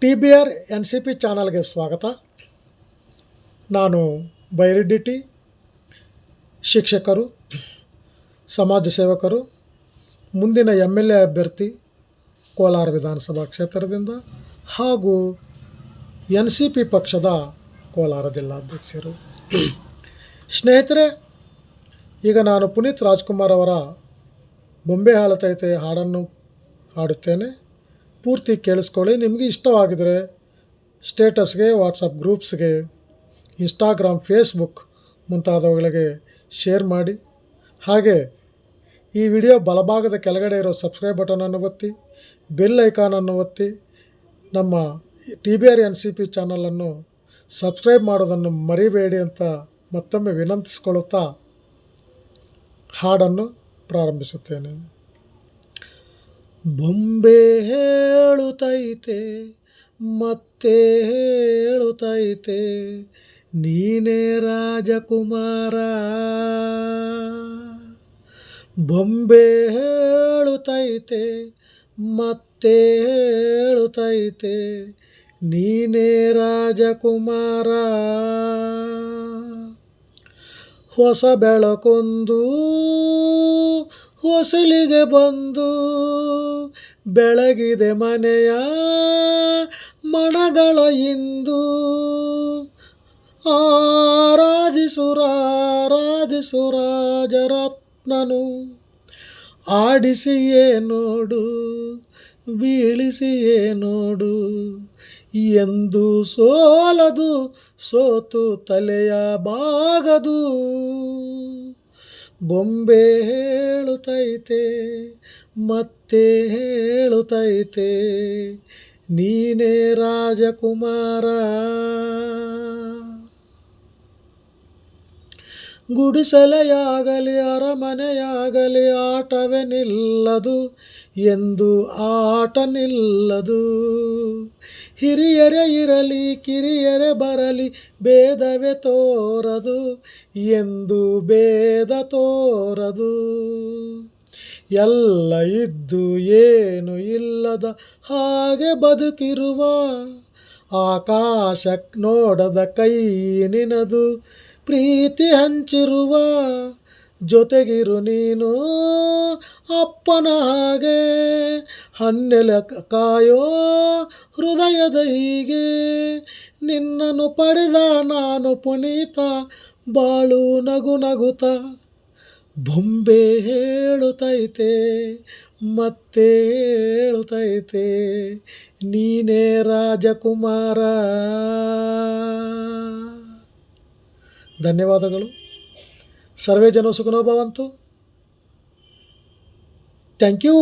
TBR NCP ಚಾನಲ್ಗೆ ಸ್ವಾಗತ. ನಾನು ಬೈರೆಡ್ಡಿ ಟಿ, ಶಿಕ್ಷಕರು, ಸಮಾಜ ಸೇವಕರು, ಮುಂದಿನ MLA ಅಭ್ಯರ್ಥಿ ಕೋಲಾರ ವಿಧಾನಸಭಾ ಕ್ಷೇತ್ರದಿಂದ ಹಾಗೂ NCP ಪಕ್ಷದ ಕೋಲಾರ ಜಿಲ್ಲಾಧ್ಯಕ್ಷರು. ಸ್ನೇಹಿತರೆ, ಈಗ ನಾನು ಪುನೀತ್ ರಾಜ್ಕುಮಾರ್ ಅವರ ಬೊಂಬೆ ಹಾಳತೈತೆ ಹಾಡನ್ನು ಹಾಡುತ್ತೇನೆ. ಪೂರ್ತಿ ಕೇಳಿಸ್ಕೊಳ್ಳಿ. ನಿಮಗೆ ಇಷ್ಟವಾಗಿದ್ದರೆ ಸ್ಟೇಟಸ್ಗೆ, ವಾಟ್ಸಪ್ ಗ್ರೂಪ್ಸ್ಗೆ, ಇನ್ಸ್ಟಾಗ್ರಾಮ್, ಫೇಸ್ಬುಕ್ ಮುಂತಾದವುಗಳಿಗೆ ಶೇರ್ ಮಾಡಿ. ಹಾಗೆ ಈ ವಿಡಿಯೋ ಬಲಭಾಗದ ಕೆಳಗಡೆ ಇರೋ ಸಬ್ಸ್ಕ್ರೈಬ್ ಬಟನನ್ನು ಒತ್ತಿ, ಬೆಲ್ ಐಕಾನನ್ನು ಒತ್ತಿ ನಮ್ಮ TBR NCP ಚಾನಲನ್ನು ಸಬ್ಸ್ಕ್ರೈಬ್ ಮಾಡೋದನ್ನು ಮರಿಬೇಡಿ ಅಂತ ಮತ್ತೊಮ್ಮೆ ವಿನಂತಿಸಿಕೊಳ್ಳುತ್ತಾ ಹಾಡನ್ನು ಪ್ರಾರಂಭಿಸುತ್ತೇನೆ. ಬೊಂಬೆ ಹೇಳುತ್ತೈತೆ ಮತ್ತೆ ಹೇಳುತ್ತೈತೆ ನೀನೇ ರಾಜಕುಮಾರ. ಬೊಂಬೆ ಹೇಳುತ್ತೈತೆ ಮತ್ತೆ ಹೇಳುತ್ತೈತೆ ನೀನೇ ರಾಜಕುಮಾರ. ಹೊಸ ಬೆಳಕೊಂದು ಹೊಸಲಿಗೆ ಬಂದು ಬೆಳಗಿದೆ ಮನೆಯ ಮನಗಳ ಇಂದು. ಆರಾಧಿಸು ರಾಜರತ್ನನು, ಆಡಿಸಿಯೇ ನೋಡು ಬೀಳಿಸಿಯೇ ನೋಡು. ಎಂದು ಸೋಲದು ಸೋತು ತಲೆಯ ಬಾಗದು. ಬೊಂಬೆ ಹೇಳುತ್ತೈತೆ ಮತ್ತೆ ಹೇಳುತ್ತೈತೆ ನೀನೇ ರಾಜಕುಮಾರ. ಗುಡಿಸಲೆಯಾಗಲಿ ಅರಮನೆಯಾಗಲಿ ಆಟವೇ ನಿಲ್ಲದು ಎಂದು ಆಟ ನಿಲ್ಲದು. ಹಿರಿಯರೇ ಇರಲಿ ಕಿರಿಯರೇ ಬರಲಿ ಭೇದವೇ ತೋರದು ಎಂದು ಭೇದ ತೋರದು. ಎಲ್ಲ ಇದ್ದು ಏನು ಇಲ್ಲದ ಹಾಗೆ ಬದುಕಿರುವ ಆಕಾಶ ನೋಡದ ಕೈ ನಿನದು. ಪ್ರೀತಿ ಹಂಚಿರುವ ಜೊತೆಗಿರು ನೀನು ಅಪ್ಪನ ಹಾಗೆ. ಹನ್ನೆಲ ಕಾಯೋ ಹೃದಯದ ಹೀಗೆ ನಿನ್ನನ್ನು ಪಡೆದ ನಾನು ಪುನೀತ ಬಾಳು ನಗು ನಗುತ್ತ. ಬೊಂಬೆ ಹೇಳುತ್ತೈತೆ ಮತ್ತೆ ಹೇಳುತ್ತೈತೆ ನೀನೇ ರಾಜಕುಮಾರ. ಧನ್ಯವಾದಗಳು. ಸರ್ವೇ ಜನ ಸುಖಿನೋ ಭವಂತು. Thank you.